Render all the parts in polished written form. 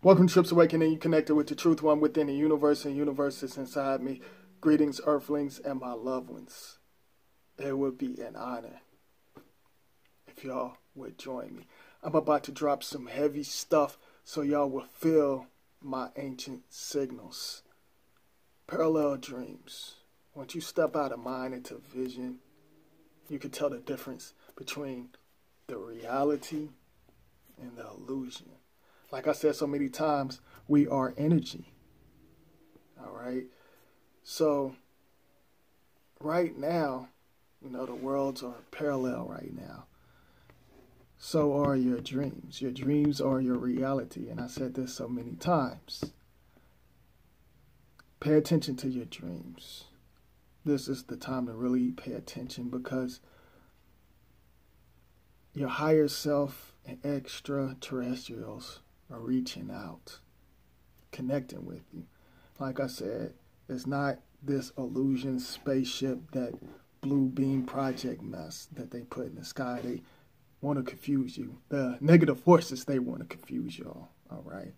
Welcome to Trips Awakening. You connected with the truth one within the universe, and the universe is inside me. Greetings, earthlings and my loved ones. It would be an honor if y'all would join me. I'm about to drop some heavy stuff so y'all will feel my ancient signals. Parallel dreams. Once you step out of mind into vision, you can tell the difference between the reality and the illusion. Like I said so many times, we are energy. All right. So right now, the worlds are parallel right now. So are your dreams. Your dreams are your reality. And I said this so many times. Pay attention to your dreams. This is the time to really pay attention, because your higher self and extraterrestrials are reaching out, connecting with you. Like I said, it's not this illusion spaceship, that blue beam project mess that they put in the sky. They want to confuse you. The negative forces, they want to confuse you all right?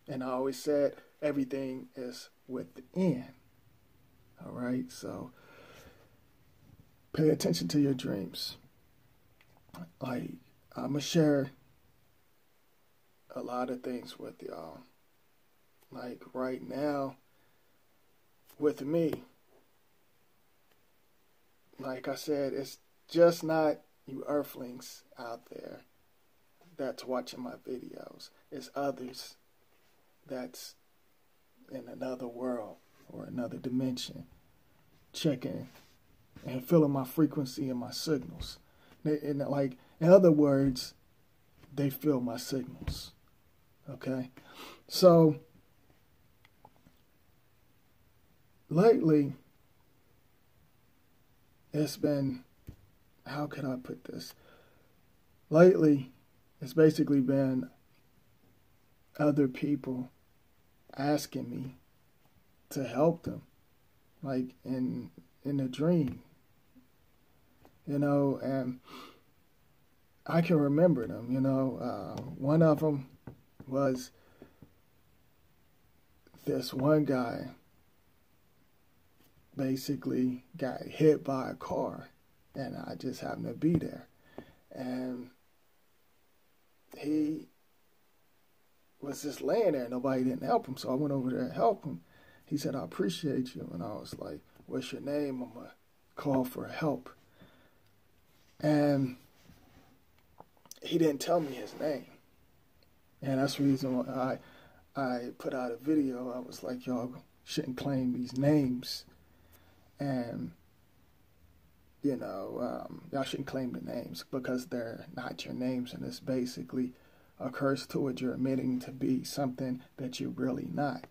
And I always said everything is within. All right? So pay attention to your dreams. Like, I'm going to share a lot of things with y'all. Like right now, with me, like I said, it's just not you earthlings out there that's watching my videos. It's others that's in another world or another dimension, checking and feeling my frequency and my signals. And like, in other words, they feel my signals. Okay? So lately, it's been, how can I put this? Lately, it's basically been other people asking me to help them, like in a dream, and I can remember them, one of them was this one guy basically got hit by a car, and I just happened to be there, and he was just laying there. Nobody didn't help him, so I went over there to help him. He said, "I appreciate you," and I was like, "What's your name? I'm gonna call for help." And he didn't tell me his name, and that's the reason why I put out a video. I was like, y'all shouldn't claim these names, and y'all shouldn't claim the names, because they're not your names, and it's basically a curse to it. You're admitting to be something that you're really not.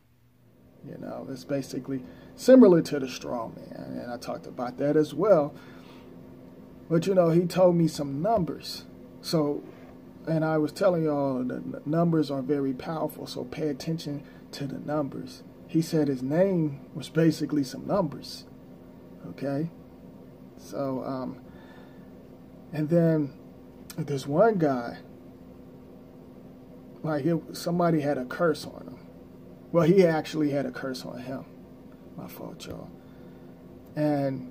It's basically similar to the straw man, and I talked about that as well. But he told me some numbers. So, and I was telling y'all the numbers are very powerful, so pay attention to the numbers. He said his name was basically some numbers. Okay? So, and then there's one guy, like somebody had a curse on him. Well, he actually had a curse on him. My fault, y'all. And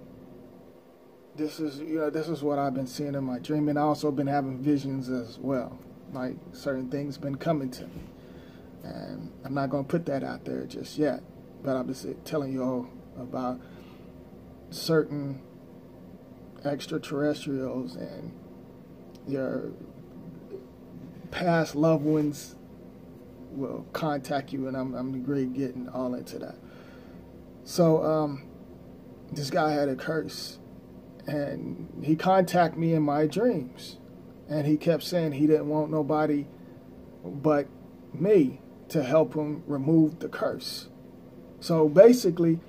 this is what I've been seeing in my dream, and I also been having visions as well. Like, certain things been coming to me, and I'm not gonna put that out there just yet. But I'm just telling y'all about certain extraterrestrials and your past loved ones will contact you, and I'm great getting all into that. So this guy had a curse, and he contacted me in my dreams, and he kept saying he didn't want nobody but me to help him remove the curse. So basically,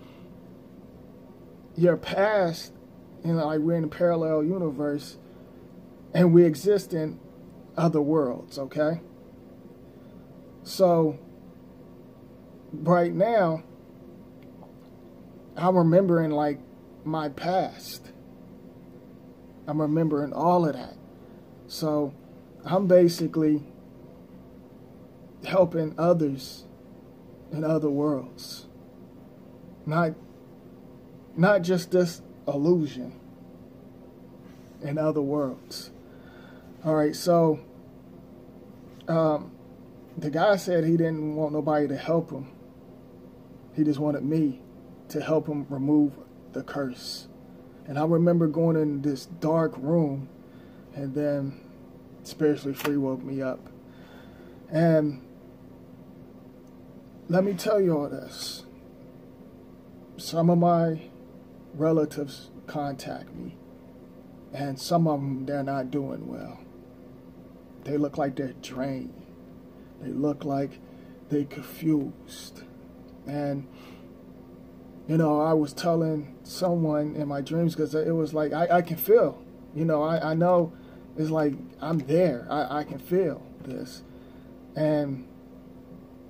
your past, like we're in a parallel universe, and we exist in other worlds, okay? So right now, I'm remembering like my past. I'm remembering all of that. So I'm basically helping others in other worlds. Not just this illusion in other worlds. All right, so the guy said he didn't want nobody to help him. He just wanted me to help him remove the curse. And I remember going in this dark room, and then Spiritually Free woke me up. And let me tell you all this. Some of my relatives contact me, and some of them, they're not doing well. They look like they're drained. They look like they're confused. And, you know, I was telling someone in my dreams, because it was like, I can feel, you know, I know it's like I'm there. I can feel this. And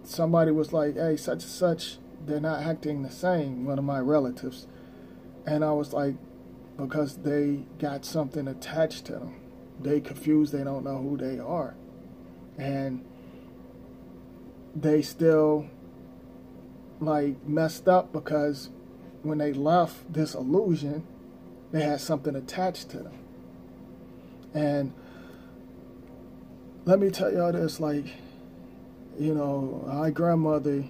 somebody was like, hey, such and such, they're not acting the same, one of my relatives. And I was like, because they got something attached to them. They confused, they don't know who they are. And they still like messed up because when they left this illusion, they had something attached to them. And let me tell y'all this, like, you know, my grandmother,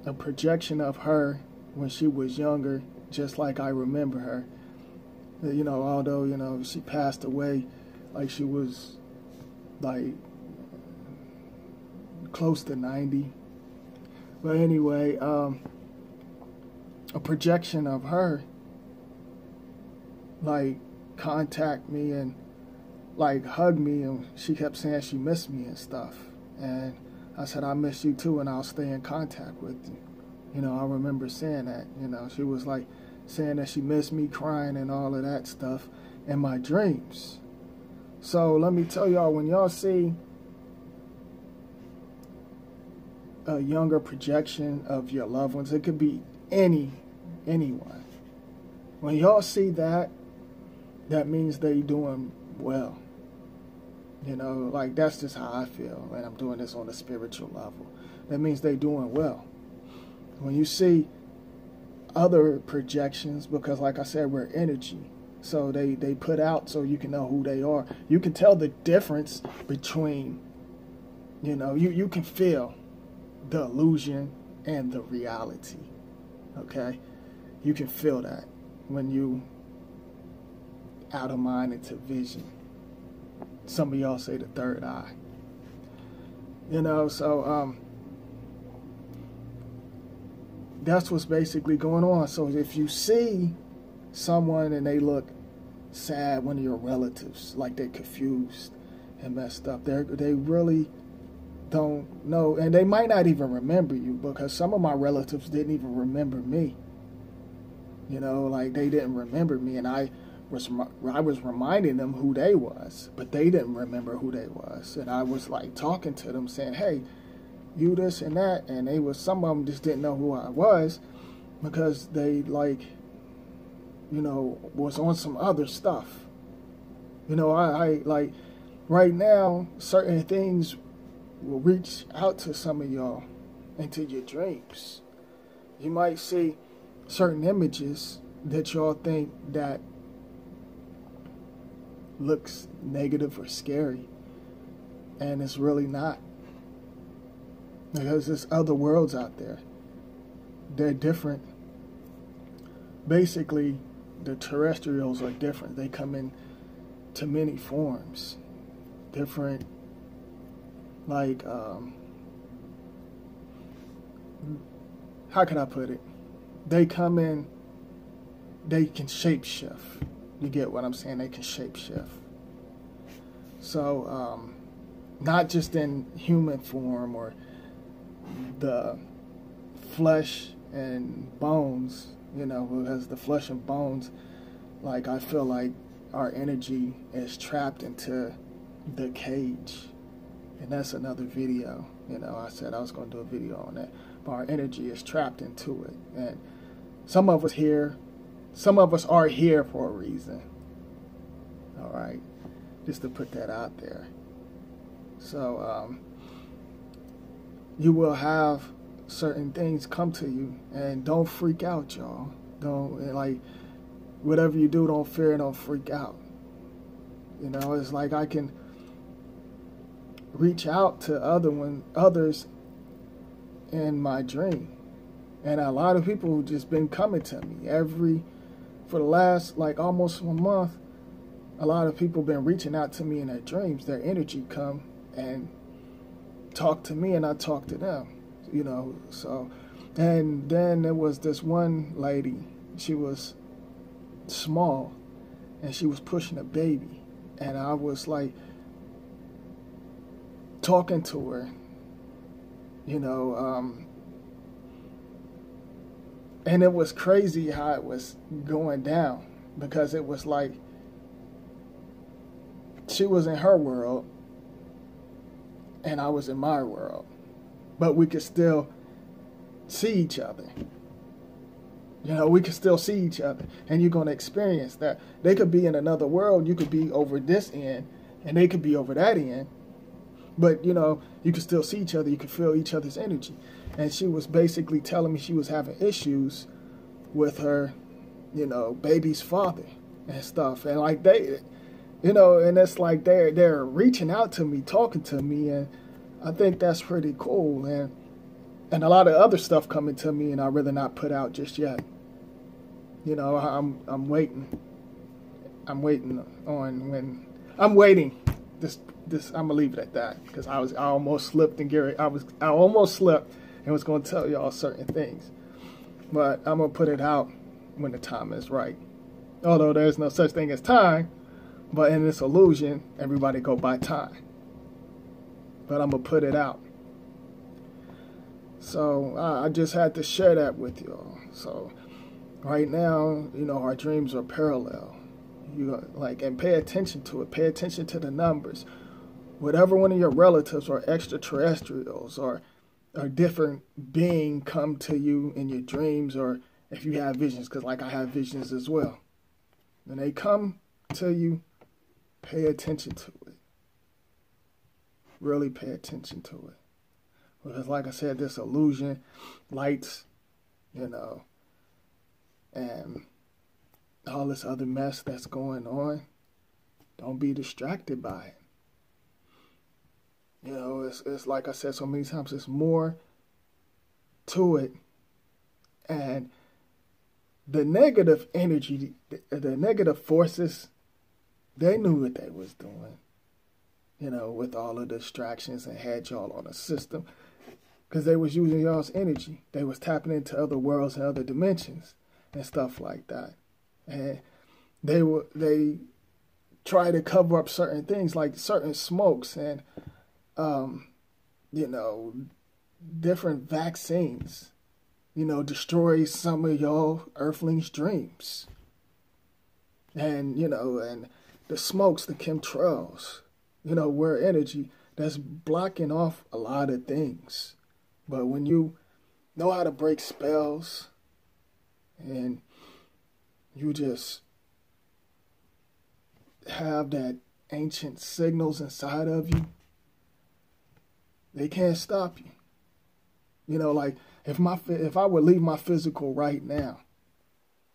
a projection of her when she was younger, just like I remember her. You know, although, you know, she passed away, like she was like close to 90. But anyway, a projection of her, like, contact me and like hug me, and she kept saying she missed me and stuff. And I said, I miss you too, and I'll stay in contact with you. You know, I remember saying that. You know, she was like saying that she missed me, crying and all of that stuff in my dreams. So let me tell y'all, when y'all see a younger projection of your loved ones, it could be anyone. When y'all see that, that means they doing well. You know, like, that's just how I feel, and I'm doing this on a spiritual level. That means they doing well. When you see other projections, because like I said, we're energy, so they put out so you can know who they are. You can tell the difference between, you know, you can feel the illusion and the reality. Okay, you can feel that when you out of mind into vision. Some of y'all say the third eye. You know, so that's what's basically going on. So if you see someone and they look sad, one of your relatives, like they're confused and messed up, they really don't know, and they might not even remember you, because some of my relatives didn't even remember me. You know, like, they didn't remember me, and I was reminding them who they was, but they didn't remember who they was. And I was like talking to them, saying, hey, you this and that, and they was, some of them just didn't know who I was, because they, like, you know, was on some other stuff. You know, I like, right now, certain things will reach out to some of y'all into your dreams. You might see certain images that y'all think that looks negative or scary, and it's really not, because there's other worlds out there. They're different. Basically, the terrestrials are different. They come in to many forms, different, like, how can I put it? They come in, they can shapeshift. You get what I'm saying? They can shapeshift. So, not just in human form or the flesh and bones, you know, because the flesh and bones, like, I feel like our energy is trapped into the cage. And that's another video. You know, I said I was going to do a video on that. But our energy is trapped into it. And some of us are here for a reason. All right. Just to put that out there. So, you will have certain things come to you, and don't freak out, y'all. Don't, like, whatever you do, don't fear, don't freak out. You know, it's like I can reach out to others in my dream, and a lot of people have just been coming to me for the last like almost a month. A lot of people been reaching out to me in their dreams. Their energy come and talk to me, and I talk to them. You know, so, and then there was this one lady. She was small, and she was pushing a baby, and I was like talking to her, you know, and it was crazy how it was going down, because it was like she was in her world and I was in my world, but we could still see each other. You know, we could still see each other, and you're going to experience that. They could be in another world, you could be over this end, and they could be over that end, but, you know, you could still see each other, you could feel each other's energy. And she was basically telling me she was having issues with her, you know, baby's father and stuff. And like they, you know, and it's like they're reaching out to me, talking to me, and I think that's pretty cool. And a lot of other stuff coming to me, and I'd rather not put out just yet. You know, I'm waiting. I'm waiting on when I'm waiting. This I'm gonna leave it at that, because I almost slipped and Gary I almost slipped and was gonna tell y'all certain things, but I'm gonna put it out when the time is right. Although there's no such thing as time, but in this illusion, everybody go by time. But I'm gonna put it out. So I just had to share that with y'all. So right now, you know, our dreams are parallel. You like, and pay attention to it. Pay attention to the numbers. Whatever one of your relatives or extraterrestrials or a different being come to you in your dreams, or if you have visions, because like I have visions as well. When they come to you, pay attention to it. Really pay attention to it. Because like I said, this illusion, lights, you know, and all this other mess that's going on, don't be distracted by it. You know, it's like I said so many times, it's more to it. And the negative energy, the negative forces, they knew what they was doing, you know, with all of the distractions, and had y'all on a system, because they was using y'all's energy. They was tapping into other worlds and other dimensions and stuff like that. And they try to cover up certain things, like certain smokes and you know, different vaccines, you know, destroy some of y'all earthlings' dreams. And, you know, and the smokes, the chemtrails, you know, we're energy that's blocking off a lot of things. But when you know how to break spells, and you just have that ancient signals inside of you, they can't stop you. You know, like if I would leave my physical right now,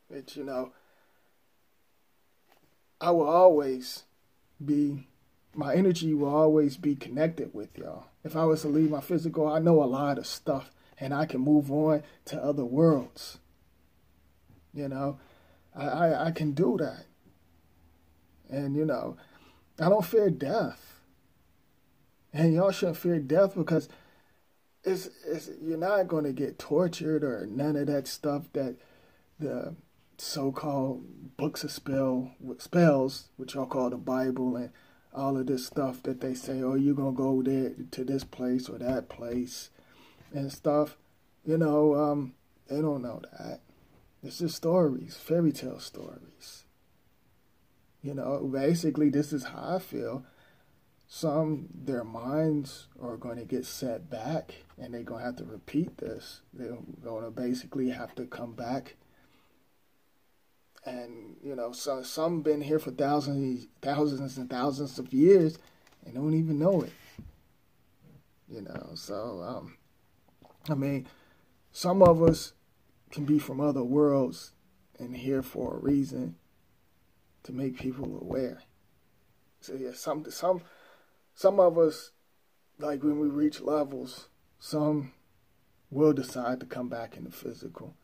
it, you know, I will always be, my energy will always be connected with y'all. If I was to leave my physical, I know a lot of stuff, and I can move on to other worlds. You know, I can do that. And, you know, I don't fear death. And y'all shouldn't fear death, because it's you're not going to get tortured or none of that stuff that the so-called books of spells, which y'all call the Bible, and all of this stuff that they say, oh, you're going to go there to this place or that place and stuff. You know, they don't know that. It's just stories, fairy tale stories. You know, basically, this is how I feel. Their minds are going to get set back, and they're going to have to repeat this. They're going to basically have to come back. And, you know, some been here for thousands and thousands of years and don't even know it. You know, so I mean, some of us can be from other worlds and here for a reason to make people aware. So yeah, some of us, like when we reach levels, some will decide to come back in the physical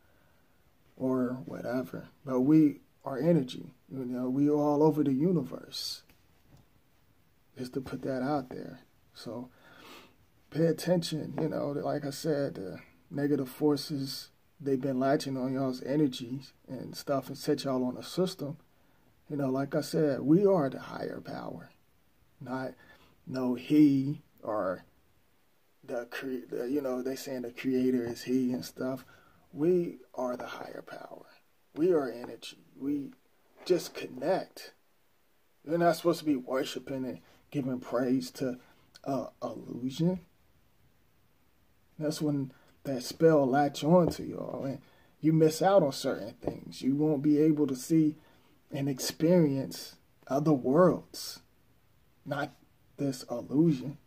or whatever. But we are energy. We are all over the universe. Just to put that out there. So pay attention. Like I said, the negative forces, they've been latching on y'all's energies and stuff and set y'all on a system. Like I said, we are the higher power. Not no he or they saying the creator is he and stuff. We are the higher power. We are energy. We just connect. You're not supposed to be worshiping and giving praise to illusion. That's when that spell latch on to y'all and you miss out on certain things. You won't be able to see and experience other worlds, not this illusion.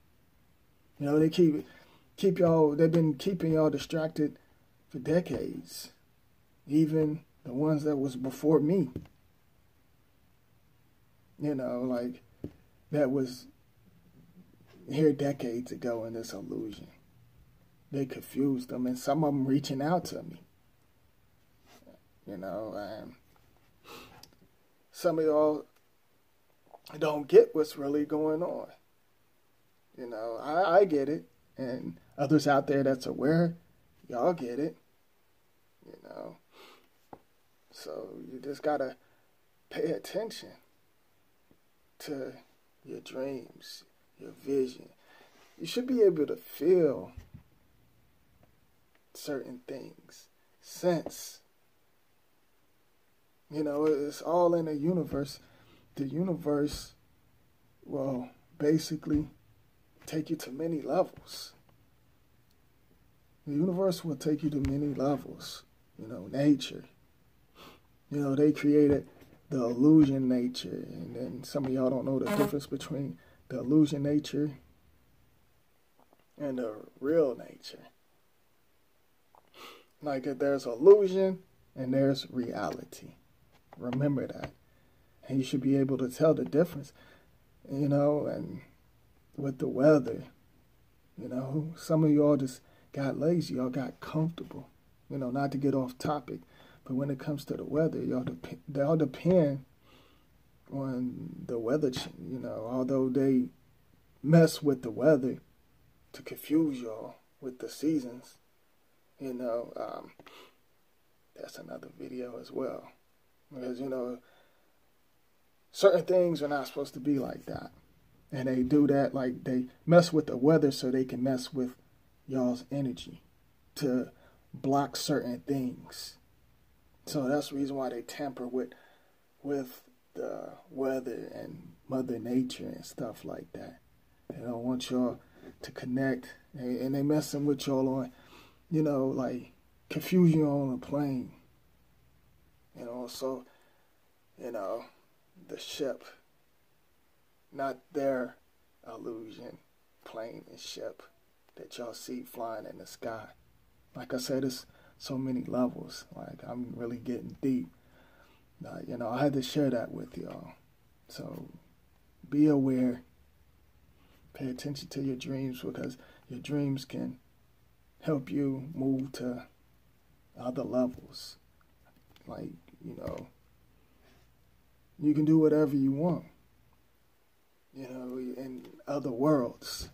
They keep y'all. They've been keeping y'all distracted for decades, even the ones that was before me. Like that was here decades ago in this illusion. They confused them, and some of them reaching out to me. Some of y'all don't get what's really going on. I get it. And others out there that's aware, y'all get it. So you just got to pay attention to your dreams, your vision. You should be able to feel certain things, sense. It's all in the universe. The universe will basically take you to many levels. The universe will take you to many levels. Nature. They created the illusion nature. And then some of y'all don't know the difference between the illusion nature and the real nature. Like there's illusion and there's reality. Remember that. And you should be able to tell the difference, and with the weather, some of y'all just got lazy, y'all got comfortable, not to get off topic, but when it comes to the weather, they all depend on the weather, although they mess with the weather to confuse y'all with the seasons, that's another video as well. Because, certain things are not supposed to be like that. And they do that, like they mess with the weather so they can mess with y'all's energy to block certain things. So that's the reason why they tamper with the weather and Mother Nature and stuff like that. They don't want y'all to connect. And they messing with y'all on, like confusion on the plane. So, the ship, not their illusion, plane and ship that y'all see flying in the sky. Like I said, it's so many levels. Like I'm really getting deep. I had to share that with y'all. So be aware. Pay attention to your dreams because your dreams can help you move to other levels. Like, you can do whatever you want, in other worlds,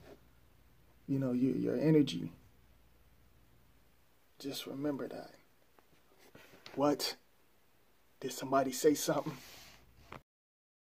your energy. Just remember that. What? Did somebody say something?